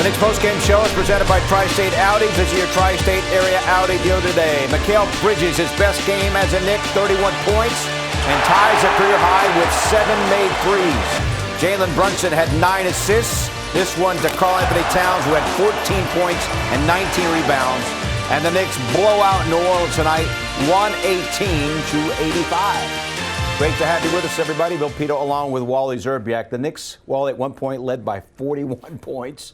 Knicks postgame show is presented by Tri-State Audi. Visit your Tri-State area Audi dealer today. Mikal Bridges, his best game as a Knick, 31 points, and ties a career high with 7 made threes. Jalen Brunson had 9 assists. This one to Karl Anthony Towns, who had 14 points and 19 rebounds. And the Knicks blow out New Orleans tonight, 118-85. Great to have you with us, everybody. Bill Pito along with Wally Szczerbiak. The Knicks, Wally, at one point led by 41 points.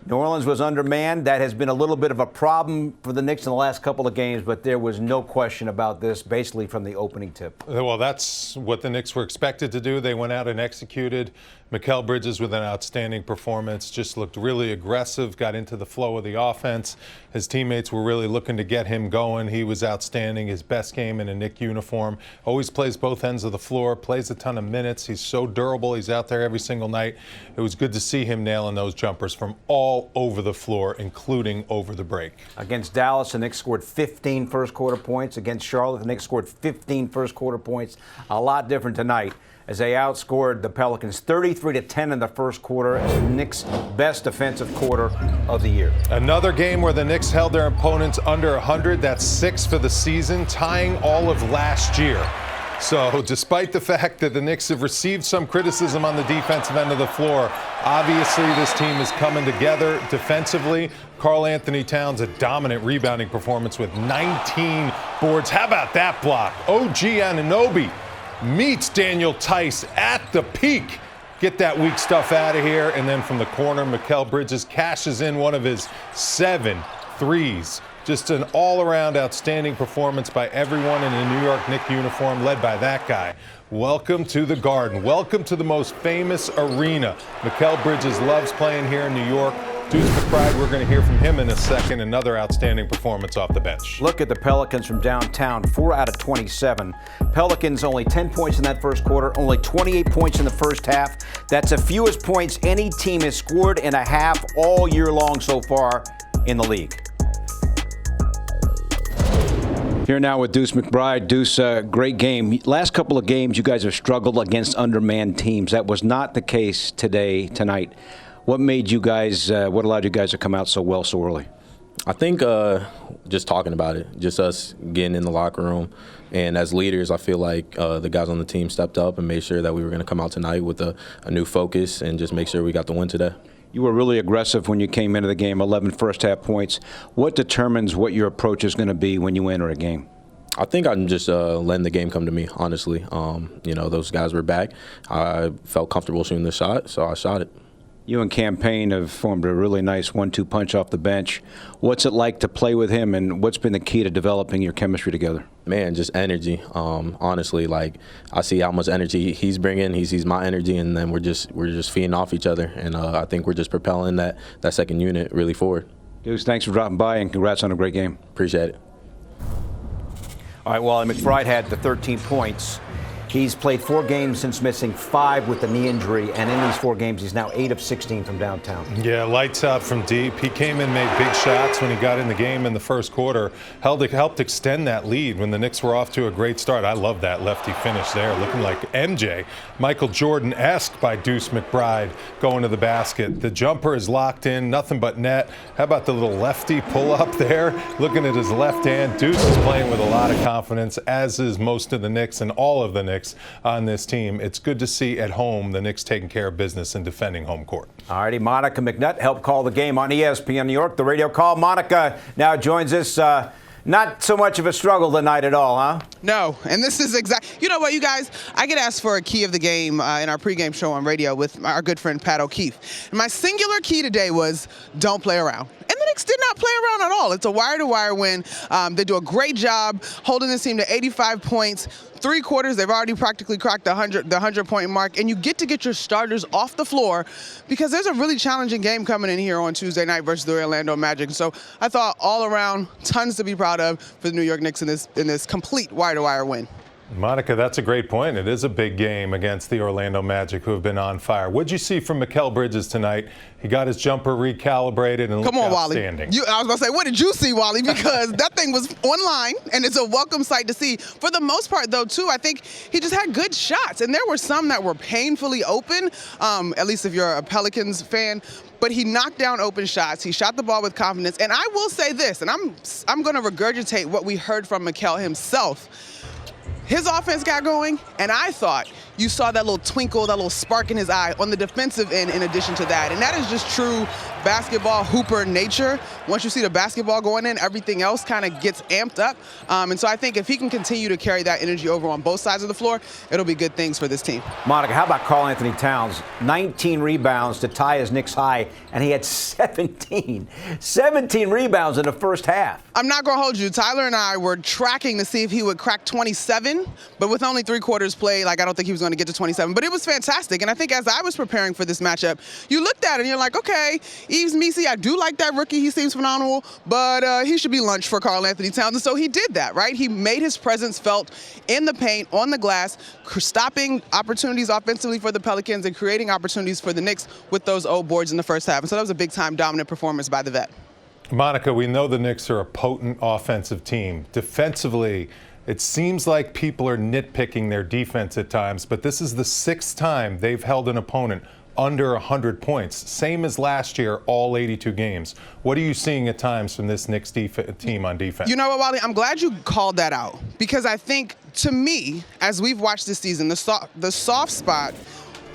New Orleans was undermanned. That has been a little bit of a problem for the Knicks in the last couple of games, but there was no question about this basically from the opening tip. Well, that's what the Knicks were expected to do. They went out and executed. Mikal Bridges with an outstanding performance, just looked really aggressive, got into the flow of the offense. His teammates were really looking to get him going. He was outstanding, his best game in a Knick uniform. Always plays both ends of the floor, plays a ton of minutes. He's so durable. He's out there every single night. It was good to see him nailing those jumpers from all over the floor, including over the break. Against Dallas, the Knicks scored 15 first-quarter points. Against Charlotte, the Knicks scored 15 first-quarter points. A lot different tonight, as they outscored the Pelicans 33-10 in the first quarter, as the Knicks' best defensive quarter of the year. Another game where the Knicks held their opponents under 100. That's 6 for the season, tying all of last year. So despite the fact that the Knicks have received some criticism on the defensive end of the floor, obviously this team is coming together defensively. Karl Anthony Towns, a dominant rebounding performance with 19 boards. How about that block? OG Anunoby meets Daniel Tice at the peak. Get that weak stuff out of here. And then from the corner, Mikal Bridges cashes in one of his 7 threes. Just an all-around outstanding performance by everyone in a New York Knicks uniform, led by that guy. Welcome to the Garden. Welcome to the most famous arena. Mikal Bridges loves playing here in New York. Deuce McBride, we're going to hear from him in a second. Another outstanding performance off the bench. Look at the Pelicans from downtown, 4 out of 27. Pelicans only 10 points in that first quarter, only 28 points in the first half. That's the fewest points any team has scored in a half all year long so far in the league. Here now with Deuce McBride. Deuce, great game. Last couple of games, you guys have struggled against undermanned teams. That was not the case tonight. What made you guys, what allowed you guys to come out so well so early? I think just talking about it, just us getting in the locker room. And as leaders, I feel like the guys on the team stepped up and made sure that we were going to come out tonight with a new focus and just make sure we got the win today. You were really aggressive when you came into the game, 11 first-half points. What determines what your approach is going to be when you enter a game? I think I'm just letting the game come to me, honestly. Those guys were back. I felt comfortable shooting the shot, so I shot it. You and Campaign have formed a really nice 1-2 punch off the bench. What's it like to play with him, and what's been the key to developing your chemistry together? Man, just energy. Honestly, I see how much energy he's bringing. He sees my energy, and then we're just feeding off each other. And I think we're just propelling that second unit really forward. Deuce, thanks for dropping by, and congrats on a great game. Appreciate it. All right, well, McBride had the 13 points. He's played 4 games since missing 5 with the knee injury, and in these 4 games, he's now 8 of 16 from downtown. Yeah, lights out from deep. He came in, made big shots when he got in the game in the first quarter. Helped extend that lead when the Knicks were off to a great start. I love that lefty finish there, looking like MJ. Michael Jordan-esque by Deuce McBride going to the basket. The jumper is locked in, nothing but net. How about the little lefty pull-up there? Looking at his left hand. Deuce is playing with a lot of confidence, as is most of the Knicks and all of the Knicks on this team. It's good to see at home the Knicks taking care of business and defending home court. All righty, Monica McNutt helped call the game on ESPN New York, the radio call. Monica now joins us. Not so much of a struggle tonight at all, huh? No, and this is you know what, you guys, I get asked for a key of the game in our pregame show on radio with our good friend Pat O'Keefe. And my singular key today was don't play around. And the Knicks did not play around at all. It's a wire-to-wire win. They do a great job holding this team to 85 points. 3 quarters, they've already practically cracked the 100-point mark, and you get your starters off the floor because there's a really challenging game coming in here on Tuesday night versus the Orlando Magic. So I thought all around, tons to be proud of for the New York Knicks in this complete wire-to-wire win. Monica, that's a great point. It is a big game against the Orlando Magic, who have been on fire. What'd you see from Mikal Bridges tonight? He got his jumper recalibrated and looked outstanding. Wally. I was going to say, what did you see, Wally? Because that thing was online, and it's a welcome sight to see. For the most part, though, too, I think he just had good shots. And there were some that were painfully open, at least if you're a Pelicans fan. But he knocked down open shots. He shot the ball with confidence. And I will say this, and I'm going to regurgitate what we heard from Mikal himself. His offense got going, and I thought you saw that little twinkle, that little spark in his eye on the defensive end in addition to that. And that is just true basketball hooper nature. Once you see the basketball going in, everything else kind of gets amped up. And so I think if he can continue to carry that energy over on both sides of the floor, it'll be good things for this team. Monica, how about Karl-Anthony Towns? 19 rebounds to tie his Knicks high, and he had 17 rebounds in the first half. I'm not going to hold you. Tyler and I were tracking to see if he would crack 27, but with only 3 quarters played, I don't think he was going to get to 27. But it was fantastic. And I think as I was preparing for this matchup, you looked at it and you're like, okay, Yves Missi, I do like that rookie. He seems phenomenal, but he should be lunch for Karl-Anthony Towns. And so he did that, right? He made his presence felt in the paint, on the glass, stopping opportunities offensively for the Pelicans and creating opportunities for the Knicks with those old boards in the first half. And so that was a big-time dominant performance by the vet. Monica, we know the Knicks are a potent offensive team. Defensively, it seems like people are nitpicking their defense at times, but this is the 6th time they've held an opponent under 100 points, same as last year, all 82 games. What are you seeing at times from this Knicks team on defense? You know what, Wally? I'm glad you called that out, because I think, to me, as we've watched this season, the soft spot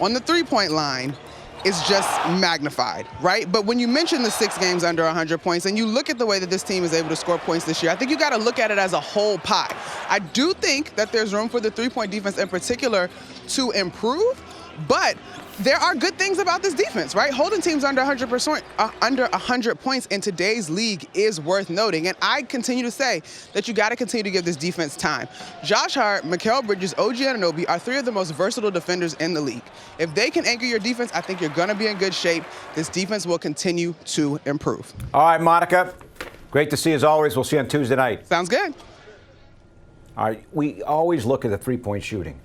on the three-point line is just magnified, right? But when you mention the 6 games under 100 points and you look at the way that this team is able to score points this year, I think you got to look at it as a whole pie. I do think that there's room for the three-point defense in particular to improve, but there are good things about this defense, right? Holding teams under 100 points in today's league is worth noting. And I continue to say that you got to continue to give this defense time. Josh Hart, Mikal Bridges, OG Anunoby are 3 of the most versatile defenders in the league. If they can anchor your defense, I think you're going to be in good shape. This defense will continue to improve. All right, Monica, great to see you as always. We'll see you on Tuesday night. Sounds good. All right, we always look at the three-point shooting.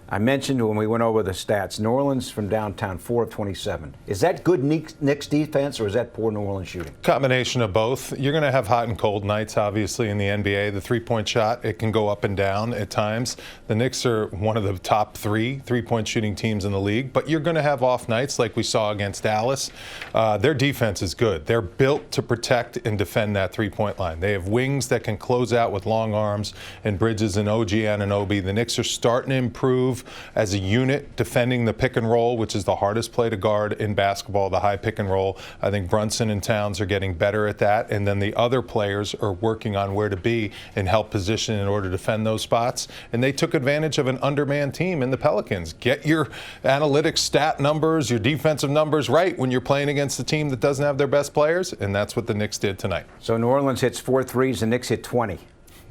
I mentioned when we went over the stats, New Orleans from downtown, 4 of 27. Is that good Knicks defense, or is that poor New Orleans shooting? Combination of both. You're going to have hot and cold nights, obviously, in the NBA. The three-point shot, it can go up and down at times. The Knicks are one of the top 3 three-point shooting teams in the league, but you're going to have off nights like we saw against Dallas. Their defense is good. They're built to protect and defend that three-point line. They have wings that can close out with long arms, and Bridges and OG Anunoby. The Knicks are starting to improve as a unit, defending the pick and roll, which is the hardest play to guard in basketball, the high pick and roll. I think Brunson and Towns are getting better at that, and then the other players are working on where to be and help position in order to defend those spots. And they took advantage of an undermanned team in the Pelicans. Get your analytics stat numbers, your defensive numbers right when you're playing against a team that doesn't have their best players, and that's what the Knicks did tonight. So New Orleans hits 4 threes, the Knicks hit 20.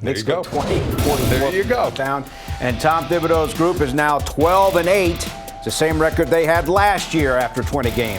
There you go. 20, there you go. Down. And Tom Thibodeau's group is now 12-8. It's the same record they had last year after 20 games.